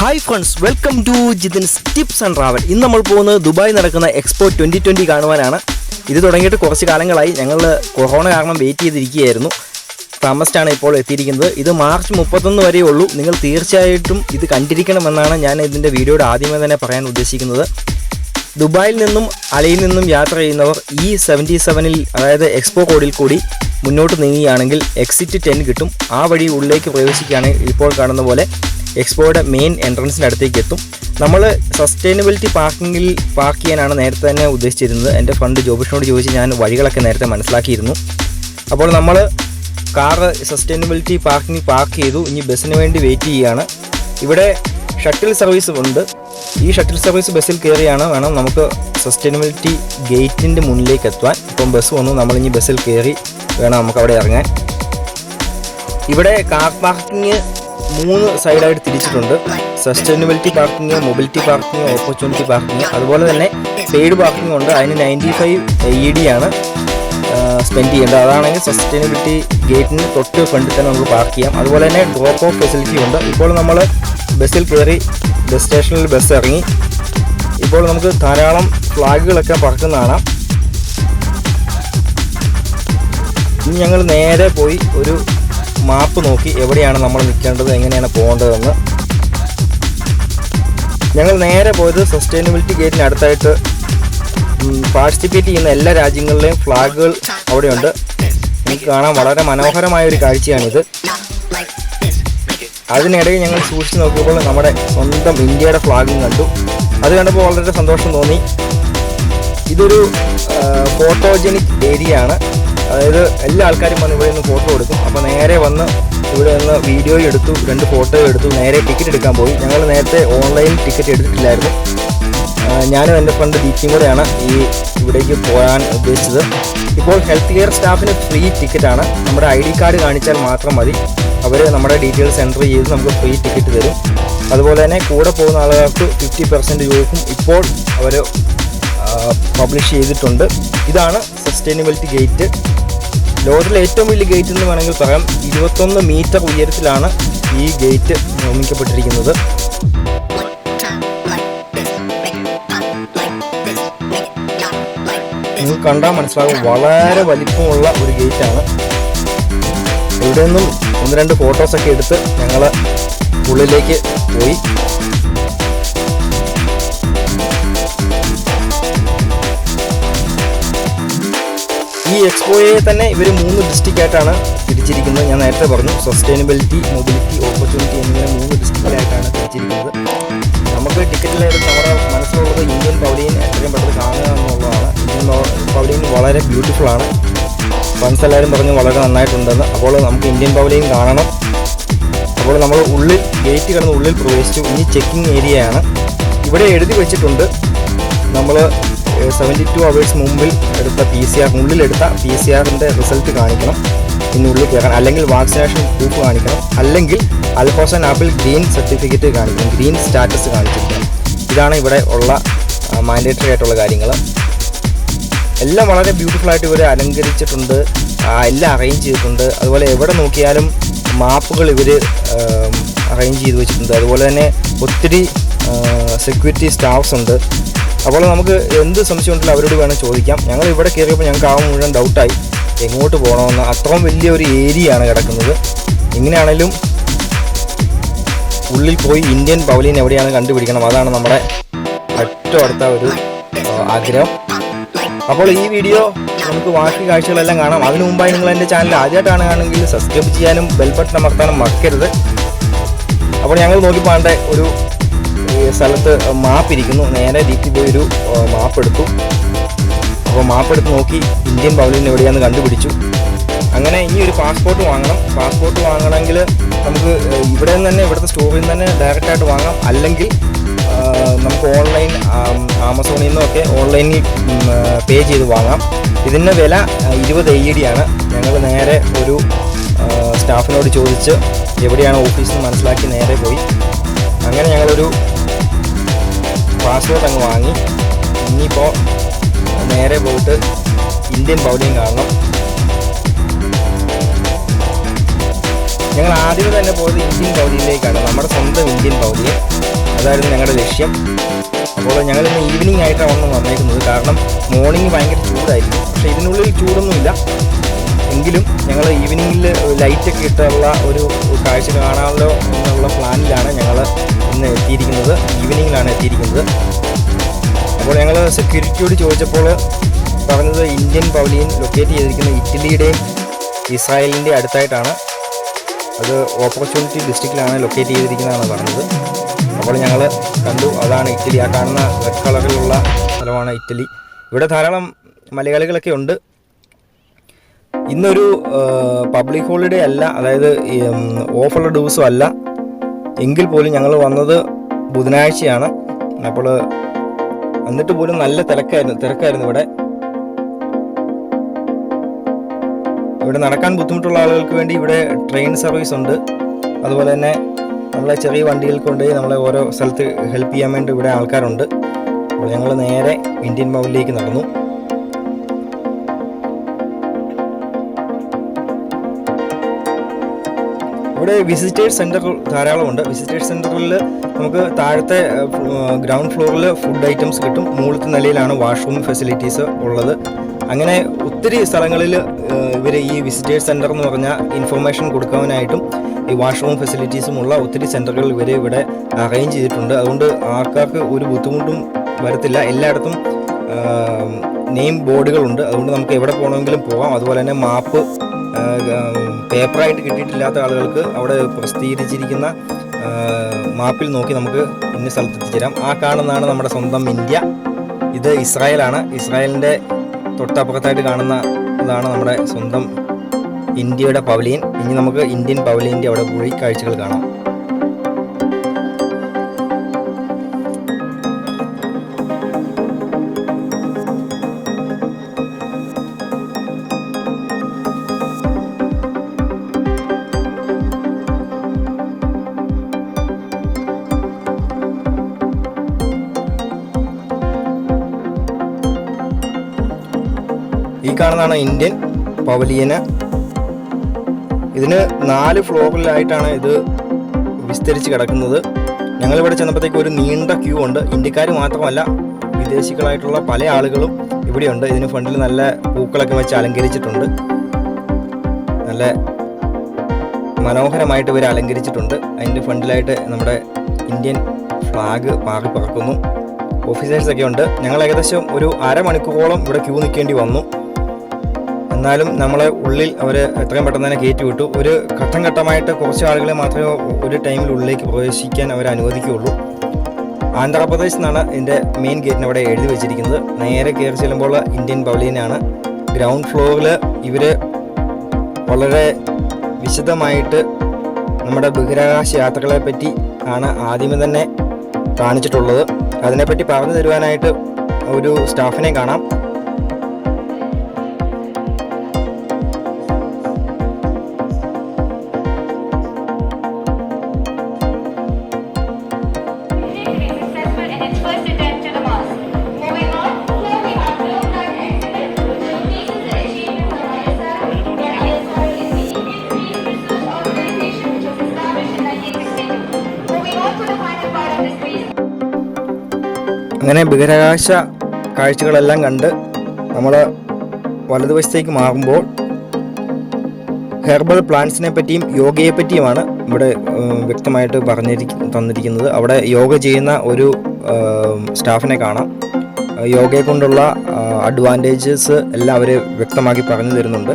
Hi friends, welcome to Jithin's tips and travel. ഇന്ന് നമ്മൾ പോകുന്നത് ദുബായ് നടക്കുന്ന എക്സ്പോ 2020 കാണുവാനാണ്. ഇത് തുടങ്ങിയിട്ട് കുറച്ച് കാലങ്ങളായി. ഞങ്ങൾ കൊറോണ കാരണം വെയിറ്റ് ചെയ്തിരിക്കുകയായിരുന്നു. താമസിച്ചാണ് ഇപ്പോൾ എത്തിയിരിക്കുന്നത്. ഇത് മാർച്ച് 31 വരെയേ ഉള്ളൂ. നിങ്ങൾ തീർച്ചയായിട്ടും ഇത് കണ്ടിരിക്കണമെന്നാണ് ഞാൻ ഇതിൻ്റെ വീഡിയോയുടെ ആദ്യമേ തന്നെ പറയാൻ ഉദ്ദേശിക്കുന്നത്. ദുബായിൽ നിന്നും അലയിൽ നിന്നും യാത്ര ചെയ്യുന്നവർ ഈ 77-ൽ അതായത് എക്സ്പോ കോഡിൽ കൂടി മുന്നോട്ട് നീങ്ങുകയാണെങ്കിൽ എക്സിറ്റ് 10 കിട്ടും. ആ വഴി ഉള്ളിലേക്ക് പ്രവേശിക്കുകയാണെങ്കിൽ ഇപ്പോൾ കാണുന്ന പോലെ എക്സ്പോയുടെ മെയിൻ എൻട്രൻസിൻ്റെ അടുത്തേക്ക് എത്തും. നമ്മൾ സസ്റ്റൈനബിലിറ്റി പാർക്കിങ്ങിൽ പാർക്ക് ചെയ്യാനാണ് നേരത്തെ തന്നെ ഉദ്ദേശിച്ചിരുന്നത്. എൻ്റെ ഫ്രണ്ട് ജോബിഷിനോട് ചോദിച്ച് ഞാൻ വഴികളൊക്കെ നേരത്തെ മനസ്സിലാക്കിയിരുന്നു. അപ്പോൾ നമ്മൾ കാറ് സസ്റ്റൈനബിലിറ്റി പാർക്കിങ്ങിൽ പാർക്ക് ചെയ്തു. ഇനി ബസ്സിന് വേണ്ടി വെയിറ്റ് ചെയ്യുകയാണ്. ഇവിടെ ഷട്ടിൽ സർവീസ് ഉണ്ട്. ഈ ഷട്ടിൽ സർവീസ് ബസ്സിൽ കയറിയാണ് വേണം നമുക്ക് സസ്റ്റൈനബിലിറ്റി ഗേറ്റിൻ്റെ മുന്നിലേക്ക് എത്തുവാൻ. ഇപ്പം ബസ് വന്നു, നമ്മളിനി ബസ്സിൽ കയറി വേണം നമുക്ക് അവിടെ ഇറങ്ങാൻ. ഇവിടെ കാർ പാർക്കിങ് 3 സൈഡായിട്ട് തിരിച്ചിട്ടുണ്ട്. Sustainability parking, mobility parking, opportunity parking, അതുപോലെ തന്നെ പെയ്ഡ് പാർക്കിംഗ് ഉണ്ട്. അതിന് 95 ED ആണ് സ്പെൻഡ് ചെയ്യേണ്ടത്. അതാണെങ്കിൽ സസ്റ്റൈനബിലിറ്റി ഗേറ്റിന് തൊട്ട് ഫ്രണ്ടിൽ തന്നെ നമുക്ക് പാർക്ക് ചെയ്യാം. അതുപോലെ തന്നെ ഡ്രോപ്പ് ഓഫ് ഫെസിലിറ്റി ഉണ്ട്. ഇപ്പോൾ നമ്മൾ ബസ്സിൽ കയറി ബസ് സ്റ്റേഷനിൽ ബസ് ഇറങ്ങി. ഇപ്പോൾ നമുക്ക് ധാരാളം ഫ്ലാഗുകളൊക്കെ പറക്കുന്നതാണ്. ഇനി ഞങ്ങൾ നേരെ പോയി ഒരു മാപ്പ് നോക്കി എവിടെയാണ് നമ്മൾ നിൽക്കേണ്ടത്, എങ്ങനെയാണ് പോകേണ്ടതെന്ന്. ഞങ്ങൾ നേരെ പോയത് സസ്റ്റൈനബിലിറ്റി ഗേറ്റിന് അടുത്തായിട്ട് പാർട്ടിസിപ്പേറ്റ് ചെയ്യുന്ന എല്ലാ രാജ്യങ്ങളിലെയും ഫ്ലാഗുകൾ അവിടെയുണ്ട്. എനിക്ക് കാണാൻ വളരെ മനോഹരമായ ഒരു കാഴ്ചയാണിത്. അതിനിടയിൽ ഞങ്ങൾ സൂക്ഷിച്ച് നോക്കിയപ്പോൾ നമ്മുടെ സ്വന്തം ഇന്ത്യയുടെ ഫ്ലാഗും കണ്ടു. അത് കണ്ടപ്പോൾ വളരെ സന്തോഷം തോന്നി. ഇതൊരു ഫോട്ടോജനിക് ഏരിയ ആണ്. അതായത് എല്ലാ ആൾക്കാരും വന്ന് ഇവിടെ നിന്ന് ഫോട്ടോ എടുക്കും. അപ്പോൾ നേരെ വന്ന് ഇവിടെ നിന്ന് വീഡിയോ എടുത്തു, 2 ഫോട്ടോ എടുത്തു, നേരെ ടിക്കറ്റ് എടുക്കാൻ പോയി. ഞങ്ങൾ നേരത്തെ ഓൺലൈൻ ടിക്കറ്റ് എടുത്തിട്ടില്ലായിരുന്നു. ഞാനും എൻ്റെ ഫ്രണ്ട് ദീപ്തിയും കൂടെയാണ് ഇവിടേക്ക് പോകാൻ ഉദ്ദേശിച്ചത്. ഇപ്പോൾ ഹെൽത്ത് കെയർ സ്റ്റാഫിന് ഫ്രീ ടിക്കറ്റാണ്. നമ്മുടെ ID കാർഡ് കാണിച്ചാൽ മാത്രം മതി. അവർ നമ്മുടെ ഡീറ്റെയിൽസ് എൻ്റർ ചെയ്ത് നമുക്ക് ഫ്രീ ടിക്കറ്റ് തരും. അതുപോലെ തന്നെ കൂടെ പോകുന്ന ആളുകൾക്ക് 50% രൂപയ്ക്കും ഇപ്പോൾ അവർ പബ്ലിഷ് ചെയ്തിട്ടുണ്ട്. ഇതാണ് സസ്റ്റൈനബിലിറ്റി ഗേറ്റ്. ലോകത്തിലെ ഏറ്റവും വലിയ ഗേറ്റ് എന്ന് വേണമെങ്കിൽ പറയാം. 21 മീറ്റർ ഉയരത്തിലാണ് ഈ ഗേറ്റ് നിർമ്മിക്കപ്പെട്ടിരിക്കുന്നത്. നിങ്ങൾ കണ്ടാൽ മനസ്സിലാകും, വളരെ വലിപ്പമുള്ള ഒരു ഗേറ്റാണ്. ഇവിടെ നിന്നും 1-2 ഫോട്ടോസൊക്കെ എടുത്ത് ഞങ്ങൾ ഉള്ളിലേക്ക് പോയി. ഈ എക്സ്പോയെ തന്നെ ഇവർ 3 ഡിസ്ട്രിക്റ്റായിട്ടാണ് തിരിച്ചിരിക്കുന്നത്. ഞാൻ നേരത്തെ പറഞ്ഞു, സസ്റ്റൈനബിലിറ്റി, മൊബിലിറ്റി, ഓപ്പർച്യൂണിറ്റി എന്നിങ്ങനെ 3 ഡിസ്ട്രിക്റ്റിലായിട്ടാണ് തിരിച്ചിരിക്കുന്നത്. നമുക്ക് ടിക്കറ്റിലെടുത്ത് നമ്മുടെ മനസ്സിലുള്ളത് ഇന്ത്യൻ പവലിയൻ എത്രയും പെട്ടെന്ന് കാണുക എന്നുള്ളതാണ്. ഇന്ത്യൻ പവലിയൻ വളരെ ബ്യൂട്ടിഫുൾ ആണ്. ഫ്രണ്ട്സ് എല്ലാവരും പറഞ്ഞു വളരെ നന്നായിട്ടുണ്ടെന്ന്. അപ്പോൾ നമുക്ക് ഇന്ത്യൻ പവലിയൻ കാണണം. അപ്പോൾ നമ്മൾ ഉള്ളിൽ ഗേറ്റ് കടന്ന് ഉള്ളിൽ പ്രവേശിച്ചു. ഇനി ചെക്കിംഗ് ഏരിയയാണ്. ഇവിടെ എഴുതി വെച്ചിട്ടുണ്ട് നമ്മൾ 72 hours മുമ്പിൽ എടുത്ത ഉള്ളിലെടുത്ത PCR-ൻ്റെ റിസൾട്ട് കാണിക്കണം ഇനി ഉള്ളിൽ കയറാൻ. അല്ലെങ്കിൽ വാക്സിനേഷൻ പ്രൂഫ് കാണിക്കണം. അല്ലെങ്കിൽ അൽഹോസൻ ആപ്പിൾ ഗ്രീൻ സർട്ടിഫിക്കറ്റ് കാണിക്കണം, ഗ്രീൻ സ്റ്റാറ്റസ് കാണിച്ചിരിക്കണം. ഇതാണ് ഇവിടെ ഉള്ള മാൻഡേറ്ററി ആയിട്ടുള്ള കാര്യങ്ങൾ. എല്ലാം വളരെ ബ്യൂട്ടിഫുള്ളായിട്ട് ഇവർ അലങ്കരിച്ചിട്ടുണ്ട്, എല്ലാം അറേഞ്ച് ചെയ്തിട്ടുണ്ട്. അതുപോലെ എവിടെ നോക്കിയാലും മാപ്പുകൾ ഇവർ അറേഞ്ച് ചെയ്ത് വെച്ചിട്ടുണ്ട്. അതുപോലെ തന്നെ ഒത്തിരി സെക്യൂരിറ്റി സ്റ്റാഫ്സ് ഉണ്ട്. അപ്പോൾ നമുക്ക് എന്ത് സംശയമുണ്ടല്ലോ അവരോട് വേണം ചോദിക്കാം. ഞങ്ങൾ ഇവിടെ കയറിയപ്പോൾ ഞങ്ങൾക്ക് മുഴുവൻ ഡൗട്ടായി എങ്ങോട്ട് പോകണമെന്ന്. അത്രയും വലിയൊരു ഏരിയയാണ് കിടക്കുന്നത്. എങ്ങനെയാണെങ്കിലും ഉള്ളിൽ പോയി ഇന്ത്യൻ പവലിയൻ എവിടെയാണ് കണ്ടുപിടിക്കണം. അതാണ് നമ്മുടെ ഏറ്റവും അടുത്ത ഒരു ആഗ്രഹം. അപ്പോൾ ഈ വീഡിയോ നമുക്ക് ബാക്കി കാഴ്ചകളെല്ലാം കാണാം. അതിനു മുമ്പായി നിങ്ങൾ എൻ്റെ ചാനൽ ആദ്യമായിട്ടാണ് കാണുമെങ്കിൽ സബ്സ്ക്രൈബ് ചെയ്യാനും ബെൽ ബട്ടൺ അമർത്താനും മറക്കരുത്. അപ്പോൾ ഞങ്ങൾ നോക്കിപ്പോണ്ട ഒരു സ്ഥലത്ത് മാപ്പ് ഇരിക്കുന്നു. നേരെ ഡീറ്റി പോയി ഒരു മാപ്പ് എടുത്തു. അപ്പോൾ മാപ്പ് എടുത്ത് നോക്കി ഇന്ത്യൻ പവലിയൻ എവിടെയാണെന്ന് കണ്ടുപിടിച്ചു. അങ്ങനെ ഇനി ഒരു പാസ്പോർട്ട് വാങ്ങണം. പാസ്പോർട്ട് വാങ്ങണമെങ്കിൽ നമുക്ക് ഇവിടെ നിന്ന് തന്നെ, ഇവിടുത്തെ സ്റ്റോറിൽ നിന്ന് തന്നെ ഡയറക്റ്റായിട്ട് വാങ്ങാം. അല്ലെങ്കിൽ നമുക്ക് ഓൺലൈൻ ആമസോണിൽ നിന്നൊക്കെ ഓൺലൈനിൽ പേ ചെയ്ത് വാങ്ങാം. ഇതിൻ്റെ വില 20 ED ആണ്. ഞങ്ങൾ നേരെ ഒരു സ്റ്റാഫിനോട് ചോദിച്ച് എവിടെയാണ് ഓഫീസെന്ന് മനസ്സിലാക്കി നേരെ പോയി. അങ്ങനെ ഞങ്ങളൊരു പാസ്പോർട്ട് അങ്ങ് വാങ്ങി. ഇനിയിപ്പോൾ നേരെ പോയിട്ട് ഇന്ത്യൻ പവലിയൻ കാണണം. ഞങ്ങൾ ആദ്യമേ തന്നെ പോയത് ഇന്ത്യൻ പവലിയനിലേക്കാണ്, നമ്മുടെ സ്വന്തം ഇന്ത്യൻ പവലിയൻ. അതായിരുന്നു ഞങ്ങളുടെ ലക്ഷ്യം. അപ്പോൾ ഞങ്ങൾ ഇന്ന് ഈവനിങ് ആയിട്ടാണ് വന്നേക്കുന്നത്. കാരണം മോർണിംഗ് ഭയങ്കര ചൂടായിരിക്കും, പക്ഷേ ഇതിനുള്ളിൽ ചൂടൊന്നുമില്ല. എങ്കിലും ഞങ്ങൾ ഈവനിങ്ങിൽ ലൈറ്റൊക്കെ ഇട്ടുള്ള ഒരു കാഴ്ച കാണാമല്ലോ എന്നുള്ള പ്ലാനിലാണ് ഞങ്ങൾ ഇന്ന് എത്തിയിരിക്കുന്നത്. ഈവനിങ്ങിലാണ് എത്തിയിരിക്കുന്നത്. അപ്പോൾ ഞങ്ങൾ സെക്യൂരിറ്റിയോട് ചോദിച്ചപ്പോൾ പറഞ്ഞത് ഇന്ത്യൻ പവലിയൻ ലൊക്കേറ്റ് ചെയ്തിരിക്കുന്നത് ഇറ്റലിയുടെയും ഇസ്രായേലിൻ്റെ അടുത്തായിട്ടാണ്. അത് ഓപ്പർച്യൂണിറ്റി ഡിസ്ട്രിക്റ്റിലാണ് ലൊക്കേറ്റ് ചെയ്തിരിക്കുന്നതാണ് പറഞ്ഞത്. അപ്പോൾ ഞങ്ങൾ കണ്ടു, അതാണ് ഇറ്റലി. ആ കാണുന്ന റെഡ് കളറിലുള്ള സ്ഥലമാണ് ഇറ്റലി. ഇവിടെ ധാരാളം മലയാളികളൊക്കെ ഉണ്ട്. ഇന്നൊരു പബ്ലിക് ഹോളിഡേ അല്ല, അതായത് ഓഫുള്ള ദിവസം അല്ല. എങ്കിൽ പോലും ഞങ്ങൾ വന്നത് ബുധനാഴ്ചയാണ്. അപ്പോൾ എന്നിട്ട് പോലും നല്ല തിരക്കായിരുന്നു ഇവിടെ. ഇവിടെ നടക്കാൻ ബുദ്ധിമുട്ടുള്ള ആളുകൾക്ക് വേണ്ടി ഇവിടെ ട്രെയിൻ സർവീസ് ഉണ്ട്. അതുപോലെ തന്നെ നമ്മളെ ചെറിയ വണ്ടികൾ കൊണ്ട് നമ്മളെ ഓരോ സ്ഥലത്ത് ഹെൽപ്പ് ചെയ്യാൻ വേണ്ടി ഇവിടെ ആൾക്കാരുണ്ട്. അപ്പോൾ ഞങ്ങൾ നേരെ ഇന്ത്യൻ പവലിയനിലേക്ക് നടന്നു. ഇവിടെ വിസിറ്റേഴ്സ് സെൻറ്റർ ധാരാളമുണ്ട്. വിസിറ്റേഴ്സ് സെൻറ്ററിൽ നമുക്ക് താഴത്തെ ഗ്രൗണ്ട് ഫ്ലോറിൽ ഫുഡ് ഐറ്റംസ് കിട്ടും. മുകളിലത്തെ നിലയിലാണ് വാഷ്റൂം ഫെസിലിറ്റീസ് ഉള്ളത്. അങ്ങനെ ഒത്തിരി സ്ഥലങ്ങളിൽ ഇവർ ഈ വിസിറ്റേഴ്സ് സെൻറ്റർ എന്ന് പറഞ്ഞാൽ ഇൻഫർമേഷൻ കൊടുക്കാനായിട്ടും ഈ വാഷ്റൂം ഫെസിലിറ്റീസുമുള്ള ഒത്തിരി സെൻറ്ററുകൾ ഇവർ ഇവിടെ അറേഞ്ച് ചെയ്തിട്ടുണ്ട്. അതുകൊണ്ട് ആൾക്കാർക്ക് ഒരു ബുദ്ധിമുട്ടും വരത്തില്ല. എല്ലായിടത്തും നെയിം ബോർഡുകളുണ്ട്. അതുകൊണ്ട് നമുക്ക് എവിടെ പോകണമെങ്കിലും പോകാം. അതുപോലെ തന്നെ മാപ്പ് പേപ്പറായിട്ട് കിട്ടിയിട്ടില്ലാത്ത ആളുകൾക്ക് അവിടെ പ്രസിദ്ധീകരിച്ചിരിക്കുന്ന മാപ്പിൽ നോക്കി നമുക്ക് ഇന്ന സ്ഥലത്ത് എത്തിച്ചേരാം. ആ കാണുന്നതാണ് നമ്മുടെ സ്വന്തം ഇന്ത്യ. ഇത് ഇസ്രായേലാണ്. ഇസ്രായേലിൻ്റെ തൊട്ടപ്പുറത്തായിട്ട് കാണുന്നതാണ് നമ്മുടെ സ്വന്തം ഇന്ത്യയുടെ പവലിയൻ. ഇനി നമുക്ക് ഇന്ത്യൻ പവലിയൻ്റെ അവിടെ പോയി കാഴ്ചകൾ കാണാം. ഈ കാണുന്നതാണ് ഇന്ത്യൻ പവലിയന്. ഇതിന് 4 ഫ്ലോറിലായിട്ടാണ് ഇത് വിസ്തരിച്ച് കിടക്കുന്നത്. ഞങ്ങളിവിടെ ചെന്നപ്പോഴത്തേക്ക് ഒരു നീണ്ട ക്യൂ ഉണ്ട്. ഇന്ത്യക്കാർ മാത്രമല്ല, വിദേശികളായിട്ടുള്ള പല ആളുകളും ഇവിടെയുണ്ട്. ഇതിന് ഫ്രണ്ടിൽ നല്ല പൂക്കളൊക്കെ വെച്ച് അലങ്കരിച്ചിട്ടുണ്ട്. നല്ല മനോഹരമായിട്ട് ഇവർ അലങ്കരിച്ചിട്ടുണ്ട്. അതിൻ്റെ ഫ്രണ്ടിലായിട്ട് നമ്മുടെ ഇന്ത്യൻ ഫ്ലാഗ് പാറി പറക്കുന്നു. ഓഫീസേഴ്സൊക്കെ ഉണ്ട്. ഞങ്ങൾ ഏകദേശം ഒരു അരമണിക്കൂറോളം ഇവിടെ ക്യൂ നിൽക്കേണ്ടി വന്നു. എന്നാലും നമ്മളെ ഉള്ളിൽ അവർ എത്രയും പെട്ടെന്ന് തന്നെ കയറ്റി വിട്ടു. ഒരു ഘട്ടം ഘട്ടമായിട്ട് കുറച്ച് ആളുകളെ മാത്രമേ ഒരു ടൈമിൽ ഉള്ളിലേക്ക് പ്രവേശിക്കാൻ അവർ അനുവദിക്കുകയുള്ളൂ. ആന്ധ്രാപ്രദേശ് എന്നാണ് ഇതിൻ്റെ മെയിൻ ഗേറ്റിന് അവിടെ എഴുതി വെച്ചിരിക്കുന്നത്. നേരെ കയറി ചെല്ലുമ്പോൾ ഇന്ത്യൻ പവലിയനാണ്. ഗ്രൗണ്ട് ഫ്ലോറിൽ ഇവർ വളരെ വിശദമായിട്ട് നമ്മുടെ ബഹിരാകാശ യാത്രകളെ പറ്റി ആണ് ആദ്യമേ തന്നെ കാണിച്ചിട്ടുള്ളത്. അതിനെപ്പറ്റി പറഞ്ഞു തരുവാനായിട്ട് ഒരു സ്റ്റാഫിനെ കാണാം. അങ്ങനെ ബഹിരാകാശ കാഴ്ചകളെല്ലാം കണ്ട് നമ്മൾ വലതുവശത്തേക്ക് മാറുമ്പോൾ ഹെർബൽ പ്ലാന്റ്സിനെ പറ്റിയും യോഗയെ പറ്റിയുമാണ് ഇവിടെ വ്യക്തമായിട്ട് തന്നിരിക്കുന്നത്. അവിടെ യോഗ ചെയ്യുന്ന ഒരു സ്റ്റാഫിനെ കാണാം. യോഗയെ കൊണ്ടുള്ള അഡ്വാൻറ്റേജസ് എല്ലാം അവർ വ്യക്തമാക്കി പറഞ്ഞു തരുന്നുണ്ട്.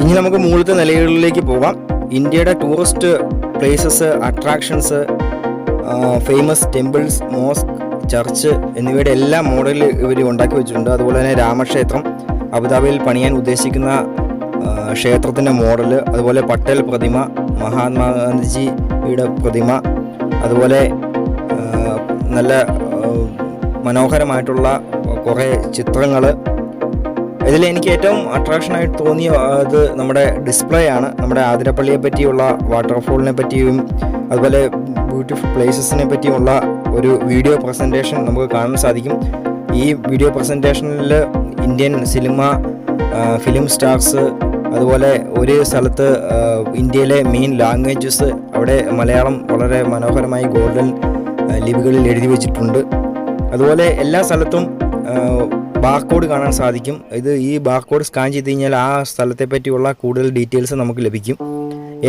ഇനി നമുക്ക് മുകളിലത്തെ നിലകളിലേക്ക് പോകാം. ഇന്ത്യയുടെ tourist places, attractions, famous temples, mosque, church എന്നിവയുടെ എല്ലാ മോഡലിൽ ഇവർ ഉണ്ടാക്കി വെച്ചിട്ടുണ്ട്. അതുപോലെ തന്നെ രാമക്ഷേത്രം, അബുദാബിയിൽ പണിയാൻ ഉദ്ദേശിക്കുന്ന ക്ഷേത്രത്തിൻ്റെ മോഡല്, അതുപോലെ പട്ടേൽ പ്രതിമ, മഹാത്മാഗാന്ധിജിയുടെ പ്രതിമ, അതുപോലെ നല്ല മനോഹരമായിട്ടുള്ള കുറേ ചിത്രങ്ങൾ. ഇതിൽ എനിക്ക് ഏറ്റവും അട്രാക്ഷനായിട്ട് തോന്നിയ അത് നമ്മുടെ ഡിസ്പ്ലേ ആണ്. നമ്മുടെ ആതിരപ്പള്ളിയെ പറ്റിയുള്ള വാട്ടർഫോളിനെ പറ്റിയും അതുപോലെ ബ്യൂട്ടിഫുൾ പ്ലേസസിനെ പറ്റിയുമുള്ള ഒരു വീഡിയോ പ്രസൻറ്റേഷൻ നമുക്ക് കാണാൻ സാധിക്കും. ഈ വീഡിയോ പ്രസൻറ്റേഷനിൽ ഇന്ത്യൻ ഫിലിം സ്റ്റാർസ്, അതുപോലെ ഒരു സ്ഥലത്ത് ഇന്ത്യയിലെ മെയിൻ ലാംഗ്വേജസ്, അവിടെ മലയാളം വളരെ മനോഹരമായി ഗോൾഡൻ ലിപികളിൽ എഴുതി വച്ചിട്ടുണ്ട്. അതുപോലെ എല്ലാ സ്ഥലത്തും ബാർകോഡ് കാണാൻ സാധിക്കും. ഈ ബാർകോഡ് സ്കാൻ ചെയ്ത് കഴിഞ്ഞാൽ ആ സ്ഥലത്തെ പറ്റിയുള്ള കൂടുതൽ ഡീറ്റെയിൽസ് നമുക്ക് ലഭിക്കും.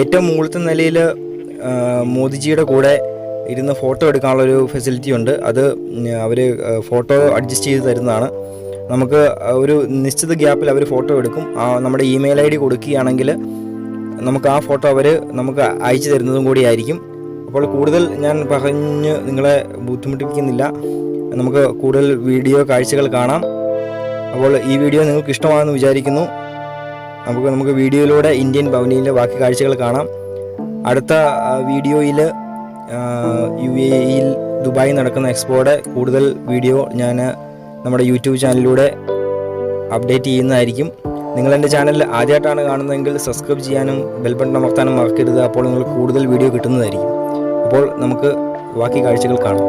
ഏറ്റവും മുകളിലത്തെ നിലയിൽ മോദിജിയുടെ കൂടെ ഇരുന്ന് ഫോട്ടോ എടുക്കാനുള്ളൊരു ഫെസിലിറ്റി ഉണ്ട്. അത് അവർ ഫോട്ടോ അഡ്ജസ്റ്റ് ചെയ്ത് തരുന്നതാണ്. നമുക്ക് ഒരു നിശ്ചിത ഗ്യാപ്പിൽ അവർ ഫോട്ടോ എടുക്കും. നമ്മുടെ ഇമെയിൽ ID കൊടുക്കുകയാണെങ്കിൽ നമുക്ക് ആ ഫോട്ടോ അവർ നമുക്ക് അയച്ചു തരുന്നതും കൂടി ആയിരിക്കും. അപ്പോൾ കൂടുതൽ ഞാൻ പറഞ്ഞ് നിങ്ങളെ ബുദ്ധിമുട്ടിപ്പിക്കുന്നില്ല. നമുക്ക് കൂടുതൽ വീഡിയോ കാഴ്ചകൾ കാണാം. അപ്പോൾ ഈ വീഡിയോ നിങ്ങൾക്ക് ഇഷ്ടമാണെന്ന് വിചാരിക്കുന്നു. നമുക്ക് വീഡിയോയിലൂടെ ഇന്ത്യൻ ഭവനിയിലെ ബാക്കി കാഴ്ചകൾ കാണാം. അടുത്ത വീഡിയോയിൽ UAEയിൽ ദുബായിൽ നടക്കുന്ന എക്സ്പോയുടെ കൂടുതൽ വീഡിയോ ഞാൻ നമ്മുടെ യൂട്യൂബ് ചാനലിലൂടെ അപ്ഡേറ്റ് ചെയ്യുന്നതായിരിക്കും. നിങ്ങൾ എൻ്റെ ചാനൽ ആദ്യമായിട്ടാണ് കാണുന്നതെങ്കിൽ സബ്സ്ക്രൈബ് ചെയ്യാനും ബെൽ ബട്ടൺ അമർത്താനും മറക്കരുത്. അപ്പോൾ നിങ്ങൾക്ക് കൂടുതൽ വീഡിയോ കിട്ടുന്നതായിരിക്കും. അപ്പോൾ നമുക്ക് ബാക്കി കാഴ്ചകൾ കാണാം.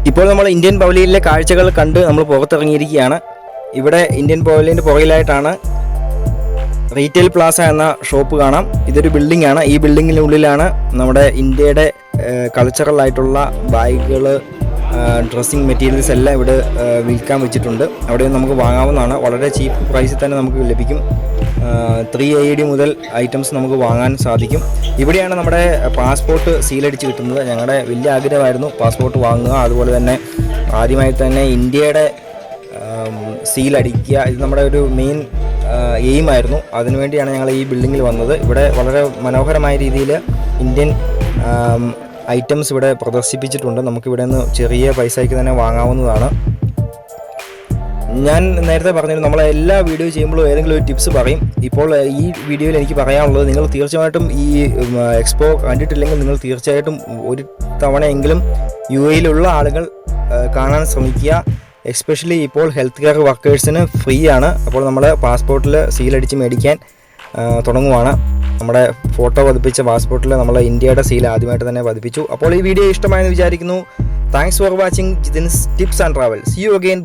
ഇപ്പോൾ നമ്മൾ ഇന്ത്യൻ പവലിയനിലെ കാഴ്ചകൾ കണ്ട് നമ്മൾ പുറത്തിറങ്ങിയിരിക്കുകയാണ്. ഇവിടെ ഇന്ത്യൻ പവലിയൻ്റെ പുറകിലായിട്ടാണ് റീറ്റെയിൽ പ്ലാസ എന്ന ഷോപ്പ് കാണാം. ഇതൊരു ബിൽഡിംഗ് ആണ്. ഈ ബിൽഡിങ്ങിനുള്ളിലാണ് നമ്മുടെ ഇന്ത്യയുടെ കൾച്ചറലായിട്ടുള്ള ബാഗുകൾ, ഡ്രസ്സിങ് മെറ്റീരിയൽസ് എല്ലാം ഇവിടെ വിൽക്കാൻ വെച്ചിട്ടുണ്ട്. അവിടെ നമുക്ക് വാങ്ങാവുന്നതാണ്. വളരെ ചീപ്പ് പ്രൈസിൽ തന്നെ നമുക്ക് ലഭിക്കും. 3 AED മുതൽ ഐറ്റംസ് നമുക്ക് വാങ്ങാൻ സാധിക്കും. ഇവിടെയാണ് നമ്മുടെ പാസ്പോർട്ട് സീലടിച്ച് കിട്ടുന്നത്. ഞങ്ങളുടെ വലിയ ആഗ്രഹമായിരുന്നു പാസ്പോർട്ട് വാങ്ങുക, അതുപോലെ തന്നെ ആദ്യമായി തന്നെ ഇന്ത്യയുടെ സീലടിക്കുക. ഇത് നമ്മുടെ ഒരു മെയിൻ എയിമായിരുന്നു. അതിനുവേണ്ടിയാണ് ഞങ്ങൾ ഈ ബിൽഡിങ്ങിൽ വന്നത്. ഇവിടെ വളരെ മനോഹരമായ രീതിയിൽ ഇന്ത്യൻ ഐറ്റംസ് ഇവിടെ പ്രദർശിപ്പിച്ചിട്ടുണ്ട്. നമുക്കിവിടെ നിന്ന് ചെറിയ പൈസയ്ക്ക് തന്നെ വാങ്ങാവുന്നതാണ്. ഞാൻ നേരത്തെ പറഞ്ഞിരുന്നു, നമ്മളെ എല്ലാ വീഡിയോ ചെയ്യുമ്പോഴും ഏതെങ്കിലും ഒരു ടിപ്സ് പറയും. ഇപ്പോൾ ഈ വീഡിയോയിൽ എനിക്ക് പറയാനുള്ളത്, നിങ്ങൾ തീർച്ചയായിട്ടും ഈ എക്സ്പോ കണ്ടിട്ടില്ലെങ്കിൽ നിങ്ങൾ തീർച്ചയായിട്ടും ഒരു തവണയെങ്കിലും UAE-യിലുള്ള ആളുകൾ കാണാൻ ശ്രമിക്കുക. എസ്പെഷ്യലി ഇപ്പോൾ ഹെൽത്ത് കെയർ വർക്കേഴ്സിന് ഫ്രീ ആണ്. അപ്പോൾ നമ്മൾ പാസ്പോർട്ടിൽ സീലടിച്ച് മേടിക്കാൻ തുടങ്ങുവാണ്. നമ്മുടെ ഫോട്ടോ പതിപ്പിച്ച പാസ്പോർട്ടിൽ നമ്മൾ ഇന്ത്യയുടെ സീൽ ആദ്യമായിട്ട് തന്നെ പതിപ്പിച്ചു. അപ്പോൾ ഈ വീഡിയോ ഇഷ്ടമായെന്ന് വിചാരിക്കുന്നു. Thanks for watching Jithin's tips and travel. See you again.